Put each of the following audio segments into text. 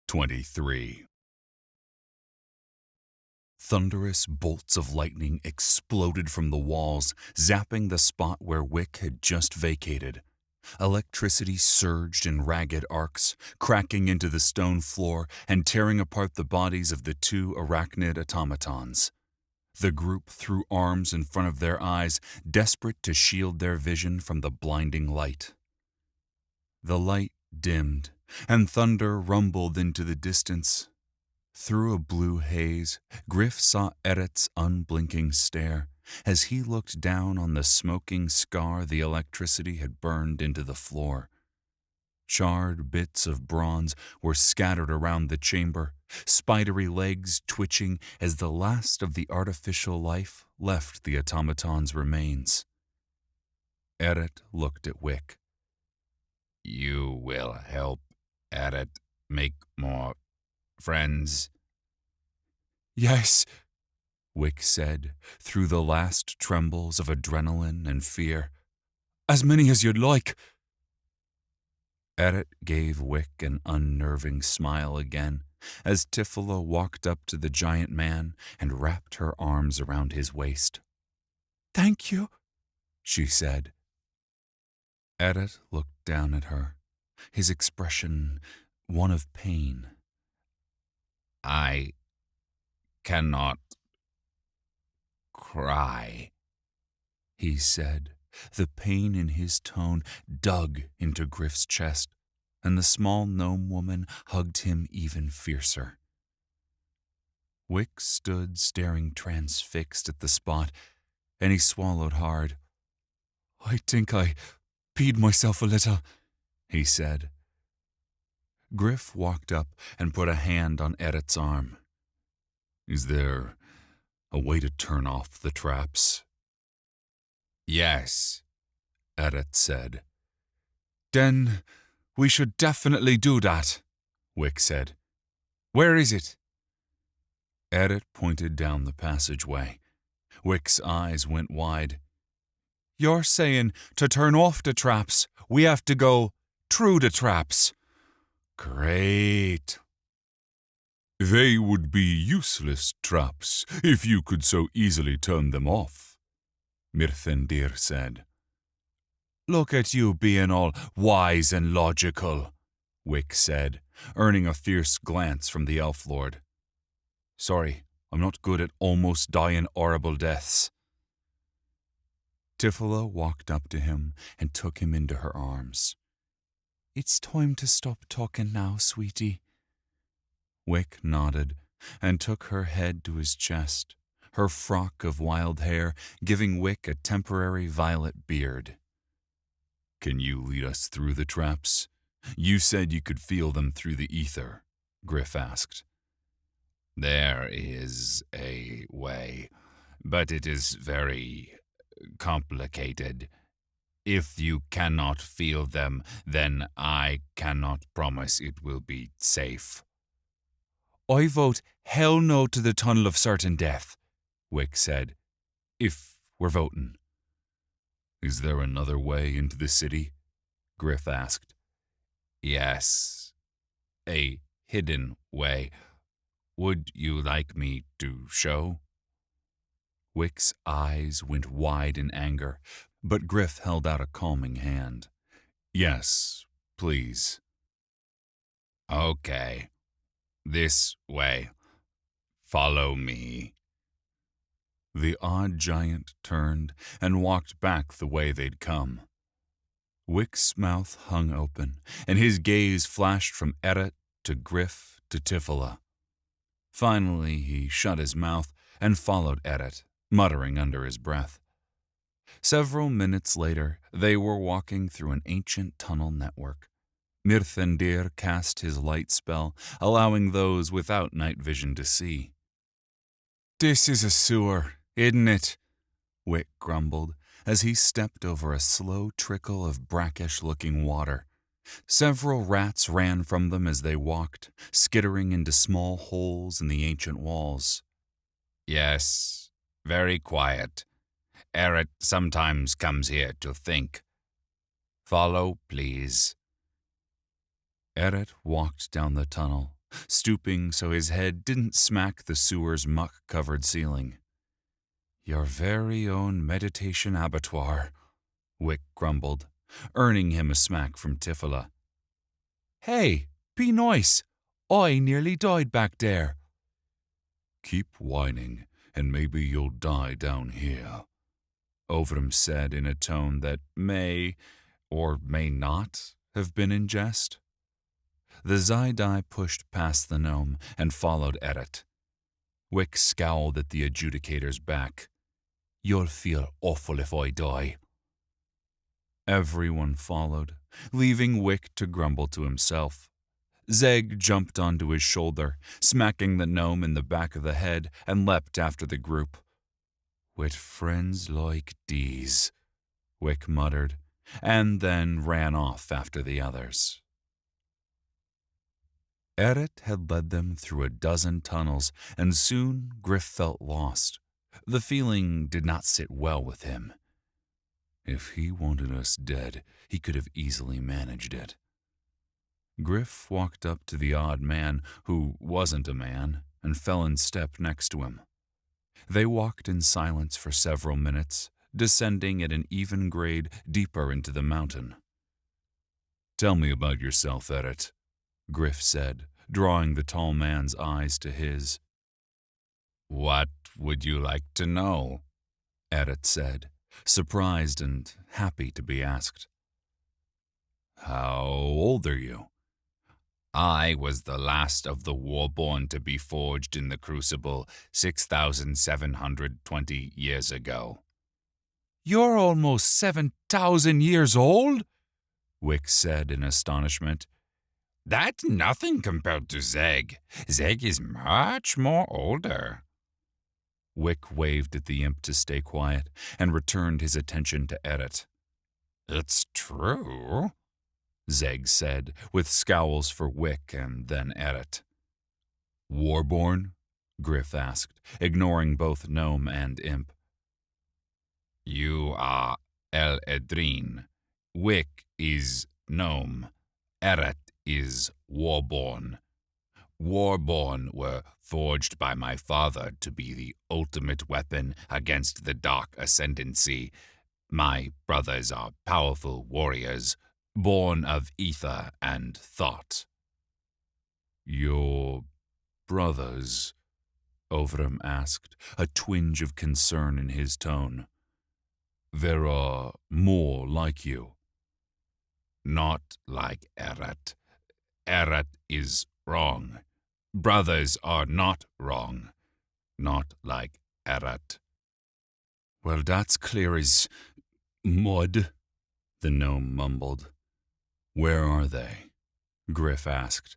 23. Thunderous bolts of lightning exploded from the walls, zapping the spot where Wick had just vacated. Electricity surged in ragged arcs, cracking into the stone floor and tearing apart the bodies of the two arachnid automatons. The group threw arms in front of their eyes, desperate to shield their vision from the blinding light. The light dimmed, and thunder rumbled into the distance. Through a blue haze, Gryph saw Eret's unblinking stare as he looked down on the smoking scar the electricity had burned into the floor. Charred bits of bronze were scattered around the chamber, spidery legs twitching as the last of the artificial life left the automaton's remains. Eret looked at Wick. You will help Eret make more friends? Yes, Wick said, through the last trembles of adrenaline and fear. As many as you'd like. Eret gave Wick an unnerving smile again as Tifila walked up to the giant man and wrapped her arms around his waist. Thank you, she said. Eret looked down at her, his expression one of pain. I cannot cry, he said. The pain in his tone dug into Gryph's chest, and the small gnome woman hugged him even fiercer. Wick stood staring transfixed at the spot, and he swallowed hard. I think I peed myself a little, he said. Gryph walked up and put a hand on Eret's arm. Is there a way to turn off the traps? Yes, Eret said. Then we should definitely do that, Wick said. Where is it? Eret pointed down the passageway. Wick's eyes went wide. You're saying to turn off the traps, we have to go through the traps. Great. They would be useless traps if you could so easily turn them off, Mirthendir said. Look at you being all wise and logical, Wick said, earning a fierce glance from the elf lord. Sorry, I'm not good at almost dying horrible deaths. Tifila walked up to him and took him into her arms. It's time to stop talking now, sweetie. Wick nodded and took her head to his chest, her frock of wild hair giving Wick a temporary violet beard. Can you lead us through the traps? You said you could feel them through the ether, Gryph asked. There is a way, but it is very complicated. If you cannot feel them, then I cannot promise it will be safe. I vote hell no to the Tunnel of Certain Death, Wick said, if we're voting. Is there another way into the city? Gryph asked. Yes, a hidden way. Would you like me to show? Wick's eyes went wide in anger, but Gryph held out a calming hand. Yes, please. Okay. This way. Follow me. The odd giant turned and walked back the way they'd come. Wick's mouth hung open, and his gaze flashed from Eret to Gryph to Tifila. Finally, he shut his mouth and followed Eret, muttering under his breath. Several minutes later, they were walking through an ancient tunnel network. Mirthendir cast his light spell, allowing those without night vision to see. This is a sewer, isn't it? Wick grumbled as he stepped over a slow trickle of brackish-looking water. Several rats ran from them as they walked, skittering into small holes in the ancient walls. Yes, very quiet. Eret sometimes comes here to think. Follow, please. Eret walked down the tunnel, stooping so his head didn't smack the sewer's muck-covered ceiling. "Your very own meditation abattoir," Wick grumbled, earning him a smack from Tifala. "Hey, be nice. I nearly died back there." "Keep whining, and maybe you'll die down here," Overham said in a tone that may or may not have been in jest. The Zaidai pushed past the gnome and followed Eret. Wick scowled at the adjudicator's back. "You'll feel awful if I die." Everyone followed, leaving Wick to grumble to himself. Zeg jumped onto his shoulder, smacking the gnome in the back of the head, and leapt after the group. "With friends like these," Wick muttered, and then ran off after the others. Eret had led them through a dozen tunnels, and soon Gryph felt lost. The feeling did not sit well with him. If he wanted us dead, he could have easily managed it. Gryph walked up to the odd man, who wasn't a man, and fell in step next to him. They walked in silence for several minutes, descending at an even grade deeper into the mountain. "Tell me about yourself, Eret," Gryph said, drawing the tall man's eyes to his. "What would you like to know?" Eret said, surprised and happy to be asked. "How old are you?" "I was the last of the Warborn to be forged in the Crucible 6,720 years ago." "You're almost 7,000 years old?" Wick said in astonishment. "That's nothing compared to Zeg. Zeg is much more older." Wick waved at the imp to stay quiet and returned his attention to Eret. "It's true," Zeg said, with scowls for Wick and then Eret. "Warborn?" Gryph asked, ignoring both gnome and imp. "You are El Edrine. Wick is gnome. Eret is Warborn. Warborn were forged by my father to be the ultimate weapon against the Dark Ascendancy. My brothers are powerful warriors, born of ether and thought." "Your brothers?" Overham asked, a twinge of concern in his tone. "There are more like you." "Not like Eret. Eret is wrong. Brothers are not wrong. Not like Eret." "Well, that's clear as mud," the gnome mumbled. "Where are they?" Gryph asked.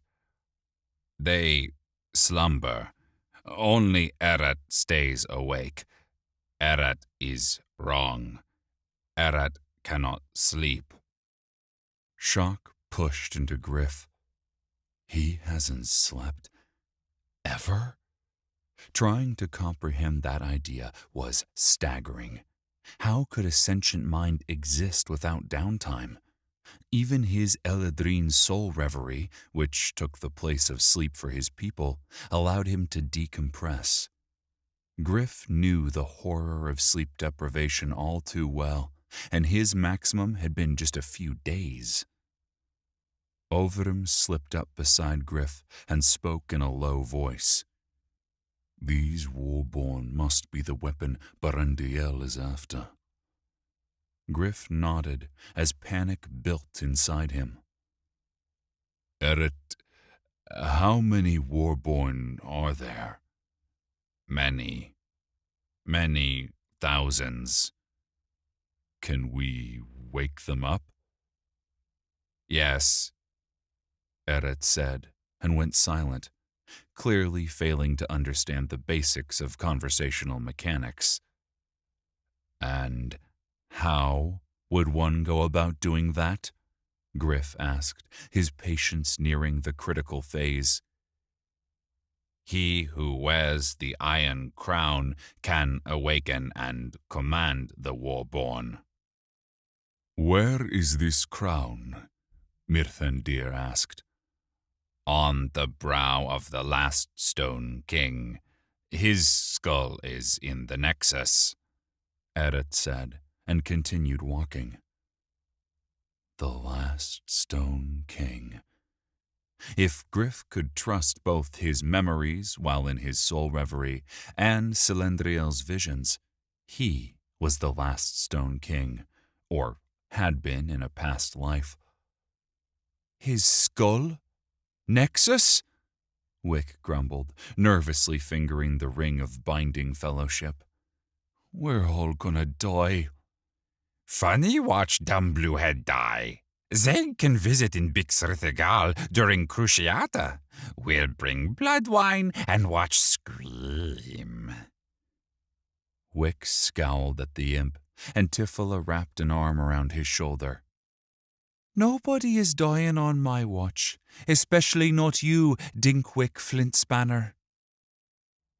"They slumber. Only Eret stays awake. Eret is wrong. Eret cannot sleep." Shock pushed into Gryph. He hasn't slept ever? Trying to comprehend that idea was staggering. How could a sentient mind exist without downtime? Even his Eladrin's soul reverie, which took the place of sleep for his people, allowed him to decompress. Gryph knew the horror of sleep deprivation all too well, and his maximum had been just a few days. Overham slipped up beside Gryph and spoke in a low voice. "These Warborn must be the weapon Barandiel is after." Gryph nodded as panic built inside him. "Eret, how many Warborn are there?" "Many. Many thousands." "Can we wake them up?" "Yes," Eret said, and went silent, clearly failing to understand the basics of conversational mechanics. "And how would one go about doing that?" Gryph asked, his patience nearing the critical phase. "He who wears the iron crown can awaken and command the Warborn." "Where is this crown?" Mirthandir asked. On the brow of the last stone king. His skull is in the nexus, Eret said, and continued walking. The last stone king. If Gryph could trust both his memories while in his soul reverie and Cylindriel's visions, he was the last stone king, or had been in a past life. His skull? Nexus? Wick grumbled, nervously fingering the ring of binding fellowship. We're all gonna die. Funny watch dumb bluehead die. Zeg can visit in Bixrithgal during Cruciata. We'll bring blood wine and watch scream. Wick scowled at the imp, and Tifila wrapped an arm around his shoulder. Nobody is dying on my watch, especially not you, Dinkwick Flintspanner.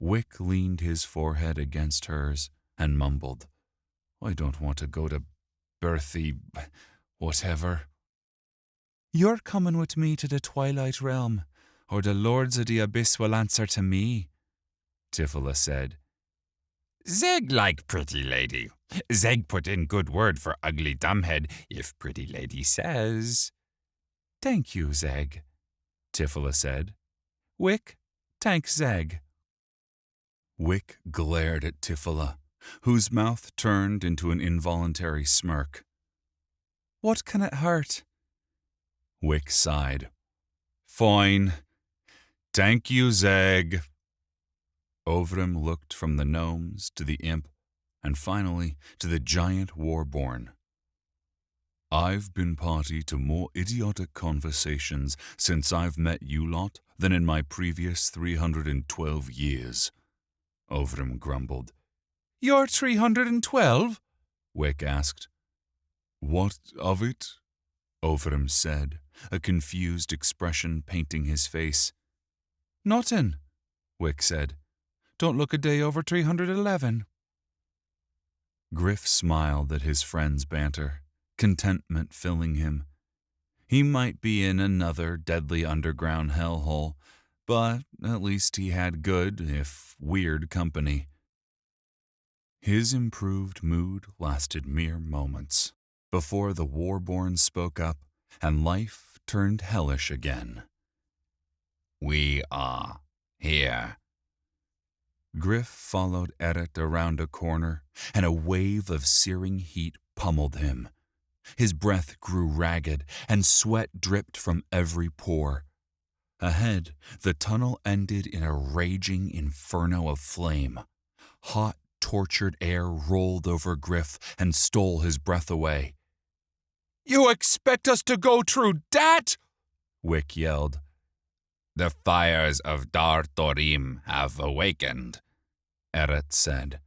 Wick leaned his forehead against hers and mumbled, I don't want to go to Berthy, whatever. You're coming with me to the Twilight Realm, or the Lords of the Abyss will answer to me, Tifila said. Zeg like pretty lady. Zeg put in good word for ugly dumbhead if pretty lady says. Thank you, Zeg, Tifila said. Wick, thanks Zeg. Wick glared at Tifila, whose mouth turned into an involuntary smirk. What can it hurt? Wick sighed. Fine. Thank you, Zeg. Ovrim looked from the gnomes to the imp, and finally to the giant warborn. I've been party to more idiotic conversations since I've met you lot than in my previous 312 years, Ovrim grumbled. You're 312? Wick asked. What of it? Ovrim said, a confused expression painting his face. Nothin', Wick said. Don't look a day over 311. Gryph smiled at his friend's banter, contentment filling him. He might be in another deadly underground hellhole, but at least he had good, if weird, company. His improved mood lasted mere moments before the warborn spoke up and life turned hellish again. We are here. Gryph followed Eret around a corner, and a wave of searing heat pummeled him. His breath grew ragged, and sweat dripped from every pore. Ahead, the tunnel ended in a raging inferno of flame. Hot, tortured air rolled over Gryph and stole his breath away. You expect us to go through that? Wick yelled. The fires of Dar Thorim have awakened, Eret said.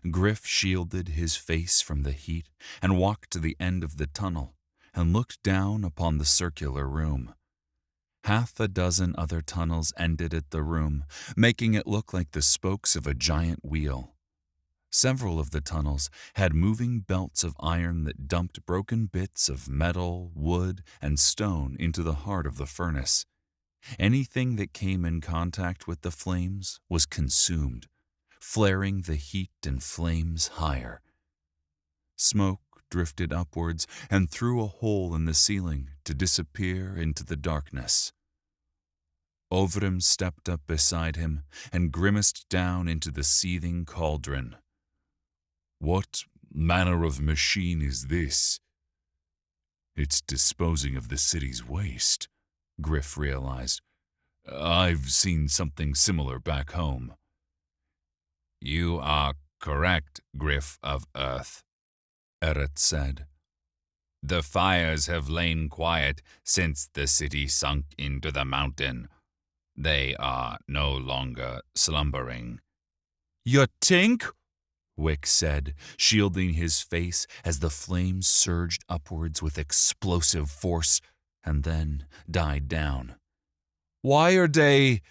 Gryph shielded his face from the heat and walked to the end of the tunnel and looked down upon the circular room. Half a dozen other tunnels ended at the room, making it look like the spokes of a giant wheel. Several of the tunnels had moving belts of iron that dumped broken bits of metal, wood, and stone into the heart of the furnace. Anything that came in contact with the flames was consumed, flaring the heat and flames higher. Smoke drifted upwards and through a hole in the ceiling to disappear into the darkness. Ovrim stepped up beside him and grimaced down into the seething cauldron. What manner of machine is this? It's disposing of the city's waste, Gryph realized. I've seen something similar back home. You are correct, Gryph of Earth, Eret said. The fires have lain quiet since the city sunk into the mountain. They are no longer slumbering. You think? Wick said, shielding his face as the flames surged upwards with explosive force and then died down. Why are they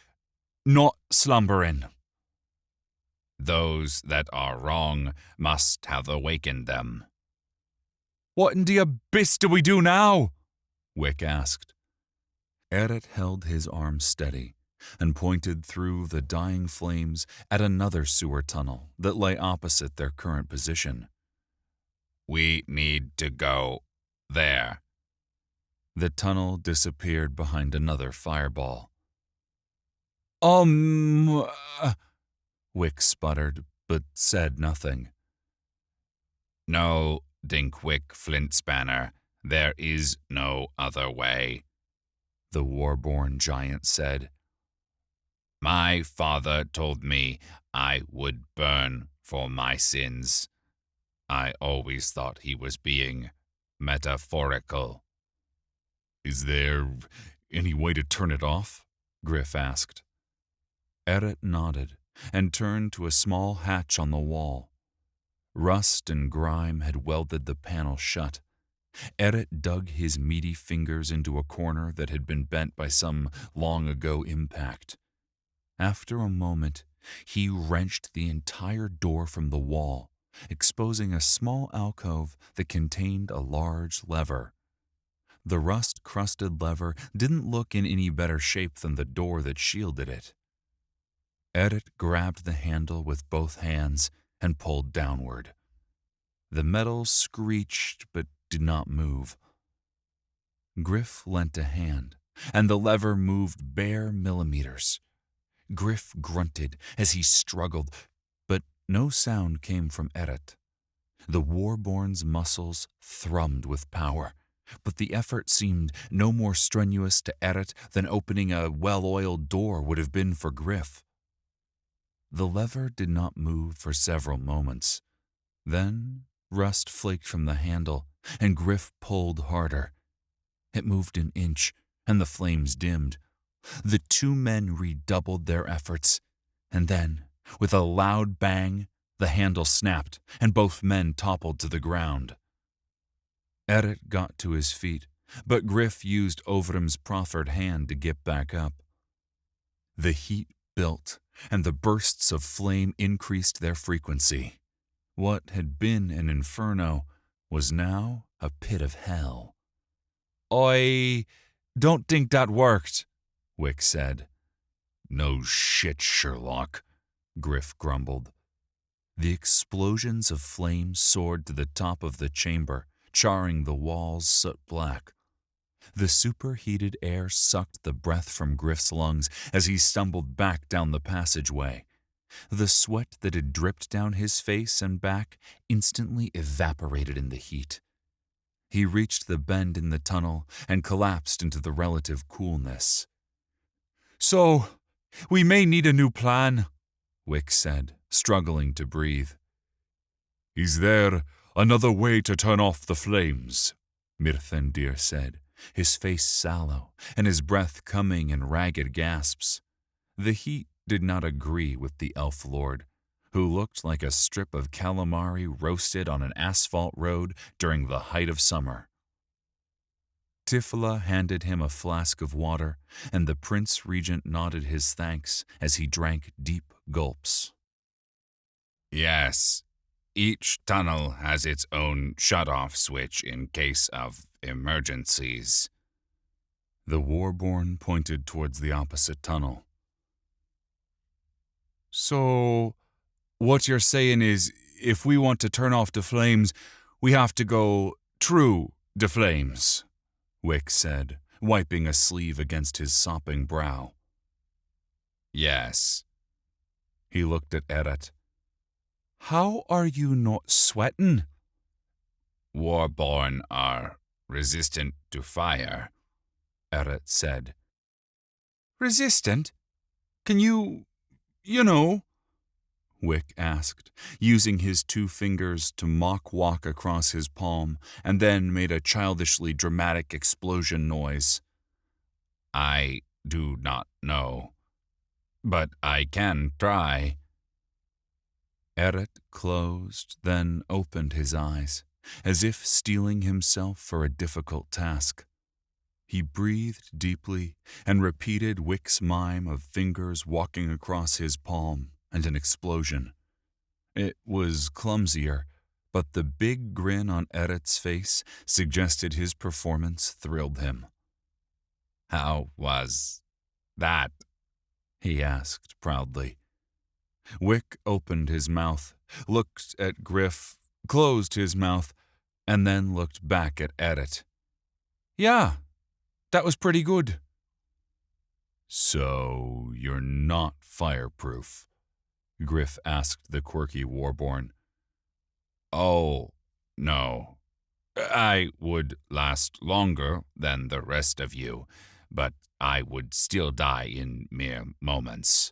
not slumbering? Those that are wrong must have awakened them. What in the abyss do we do now? Wick asked. Eret held his arm steady and pointed through the dying flames at another sewer tunnel that lay opposite their current position. We need to go there. The tunnel disappeared behind another fireball. Wick sputtered, but said nothing. No, Dinkwick Flintspanner, there is no other way, the war-born giant said. My father told me I would burn for my sins. I always thought he was being metaphorical. Is there any way to turn it off? Gryph asked. Eret nodded and turned to a small hatch on the wall. Rust and grime had welded the panel shut. Eret dug his meaty fingers into a corner that had been bent by some long-ago impact. After a moment, he wrenched the entire door from the wall, exposing a small alcove that contained a large lever. The rust-crusted lever didn't look in any better shape than the door that shielded it. Eret grabbed the handle with both hands and pulled downward. The metal screeched but did not move. Gryph lent a hand, and the lever moved bare millimeters. Gryph grunted as he struggled, but no sound came from Eret. The Warborn's muscles thrummed with power, but the effort seemed no more strenuous to Eret than opening a well-oiled door would have been for Gryph. The lever did not move for several moments. Then rust flaked from the handle, and Gryph pulled harder. It moved an inch, and the flames dimmed. The two men redoubled their efforts, and then, with a loud bang, the handle snapped, and both men toppled to the ground. Eret got to his feet, but Gryph used Ovrim's proffered hand to get back up. The heat built, and the bursts of flame increased their frequency. What had been an inferno was now a pit of hell. I don't think that worked, Wick said. No shit, Sherlock, Gryph grumbled. The explosions of flame soared to the top of the chamber, charring the walls soot black. The superheated air sucked the breath from Gryph's lungs as he stumbled back down the passageway. The sweat that had dripped down his face and back instantly evaporated in the heat. He reached the bend in the tunnel and collapsed into the relative coolness. So, we may need a new plan, Wick said, struggling to breathe. Is there another way to turn off the flames? Mirthendir said, his face sallow and his breath coming in ragged gasps. The heat did not agree with the elf lord, who looked like a strip of calamari roasted on an asphalt road during the height of summer. Tifla handed him a flask of water, and the Prince Regent nodded his thanks as he drank deep gulps. Yes, each tunnel has its own shut-off switch in case of emergencies. The Warborn pointed towards the opposite tunnel. So, what you're saying is, if we want to turn off the flames, we have to go through the flames, Wick said, wiping a sleeve against his sopping brow. Yes. He looked at Eret. How are you not sweating? Warborn are resistant to fire, Eret said. Resistant? Can you know? Wick asked, using his 2 fingers to mock walk across his palm, and then made a childishly dramatic explosion noise. I do not know, but I can try. Eret closed, then opened his eyes, as if steeling himself for a difficult task. He breathed deeply and repeated Wick's mime of fingers walking across his palm and an explosion. It was clumsier, but the big grin on Eret's face suggested his performance thrilled him. How was that? He asked proudly. Wick opened his mouth, looked at Gryph, closed his mouth, and then looked back at Edit. Yeah, that was pretty good. So you're not fireproof? Gryph asked the quirky warborn. Oh, no. I would last longer than the rest of you, but I would still die in mere moments.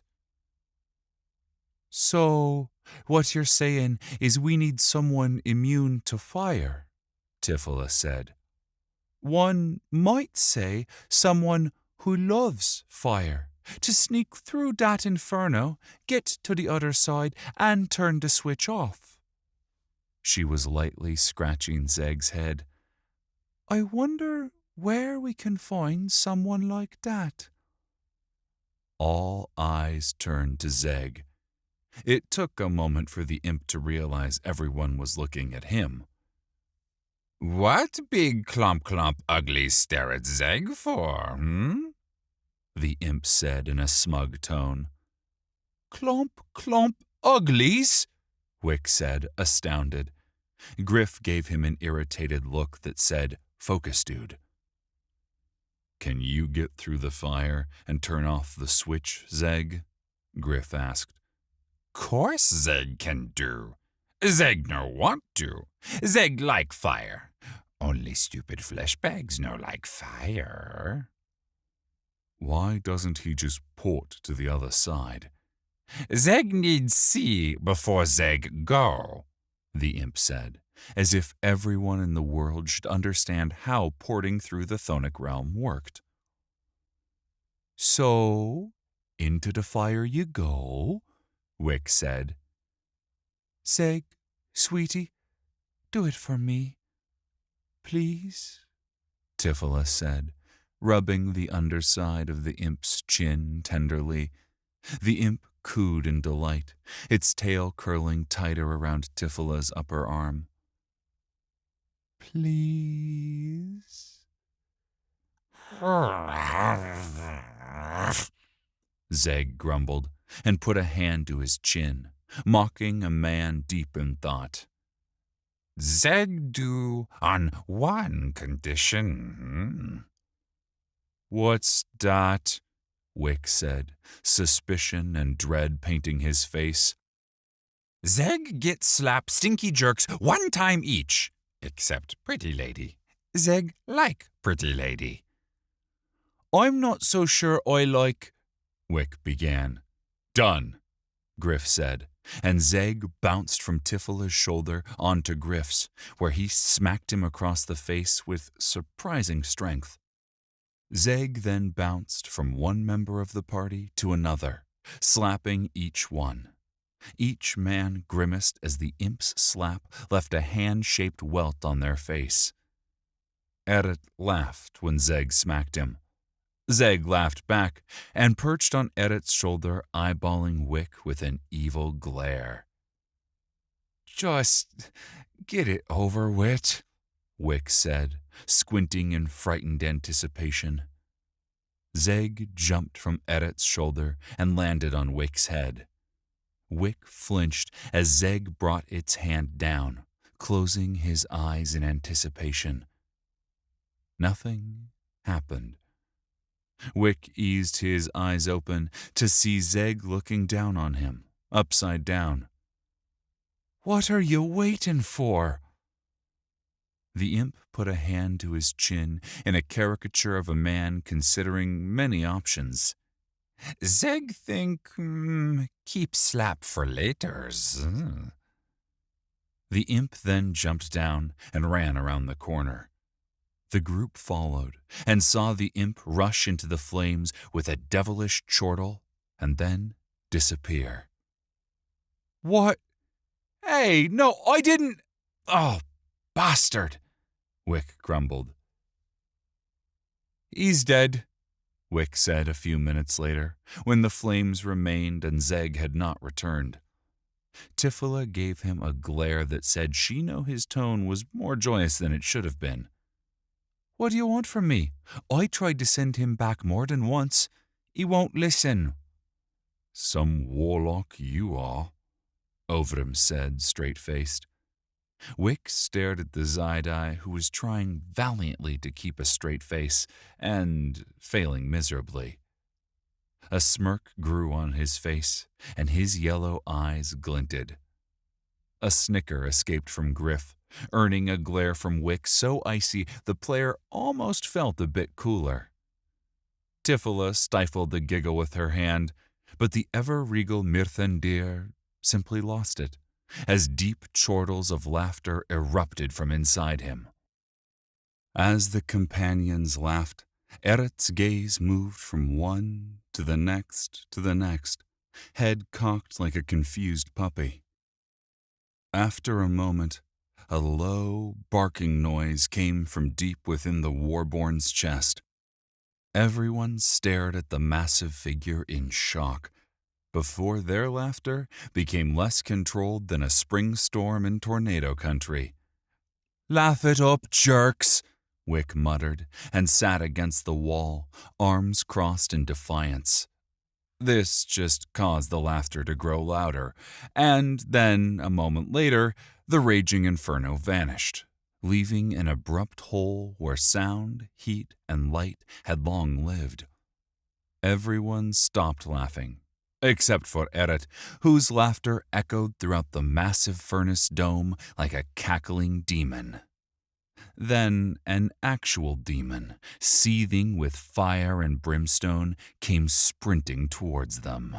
So, what you're saying is we need someone immune to fire, Tifla said. One might say someone who loves fire, to sneak through that inferno, get to the other side, and turn the switch off. She was lightly scratching Zeg's head. I wonder where we can find someone like that. All eyes turned to Zeg. It took a moment for the imp to realize everyone was looking at him. What big clump ugly stare at Zeg for, The imp said in a smug tone. Clump uglies? Wick said, astounded. Gryph gave him an irritated look that said, Focus, dude. Can you get through the fire and turn off the switch, Zeg? Gryph asked. Course Zeg can do. Zeg no want to. Zeg like fire. Only stupid flesh bags no like fire. Why doesn't he just port to the other side? Zeg needs see before Zeg go, the imp said, as if everyone in the world should understand how porting through the Thonic realm worked. So, into the fire you go, Wick said. Zeg, sweetie, do it for me. Please, Tifla said, rubbing the underside of the imp's chin tenderly. The imp cooed in delight, its tail curling tighter around Tifla's upper arm. Please? Zeg grumbled and put a hand to his chin, mocking a man deep in thought. Zeg do on one condition. What's that? Wick said, suspicion and dread painting his face. Zeg get slap stinky jerks one time each, except pretty lady. Zeg like pretty lady. I'm not so sure I like, Wick began. Done, Gryph said, and Zeg bounced from Tifla's shoulder onto Gryph's, where he smacked him across the face with surprising strength. Zeg then bounced from one member of the party to another, slapping each one. Each man grimaced as the imp's slap left a hand-shaped welt on their face. Edit laughed when Zeg smacked him. Zeg laughed back and perched on Edit's shoulder, eyeballing Wick with an evil glare. Just get it over with, Wick said, squinting in frightened anticipation. Zeg jumped from Edit's shoulder and landed on Wick's head. Wick flinched as Zeg brought its hand down, closing his eyes in anticipation. Nothing happened. Wick eased his eyes open to see Zeg looking down on him, upside down. What are you waiting for? The imp put a hand to his chin in a caricature of a man considering many options. Zeg think, keep slap for laters. The imp then jumped down and ran around the corner. The group followed and saw the imp rush into the flames with a devilish chortle and then disappear. What? Hey, no, I didn't. Oh, bastard, Wick grumbled. He's dead, Wick said a few minutes later, when the flames remained and Zeg had not returned. Tifla gave him a glare that said she knew his tone was more joyous than it should have been. What do you want from me? I tried to send him back more than once. He won't listen." "Some warlock you are," Ovrim said, straight-faced. Wick stared at the Zidai, who was trying valiantly to keep a straight face and failing miserably. A smirk grew on his face, and his yellow eyes glinted. A snicker escaped from Gryph, earning a glare from Wick so icy the player almost felt a bit cooler. Tifila stifled the giggle with her hand, but the ever-regal Mirthandir simply lost it, as deep chortles of laughter erupted from inside him. As the companions laughed, Eret's gaze moved from one to the next, head cocked like a confused puppy. After a moment, a low, barking noise came from deep within the Warborn's chest. Everyone stared at the massive figure in shock, before their laughter became less controlled than a spring storm in tornado country. "Laugh it up, jerks," Wick muttered, and sat against the wall, arms crossed in defiance. This just caused the laughter to grow louder, and then, a moment later, the raging inferno vanished, leaving an abrupt hole where sound, heat, and light had long lived. Everyone stopped laughing, except for Eret, whose laughter echoed throughout the massive furnace dome like a cackling demon. Then an actual demon, seething with fire and brimstone, came sprinting towards them.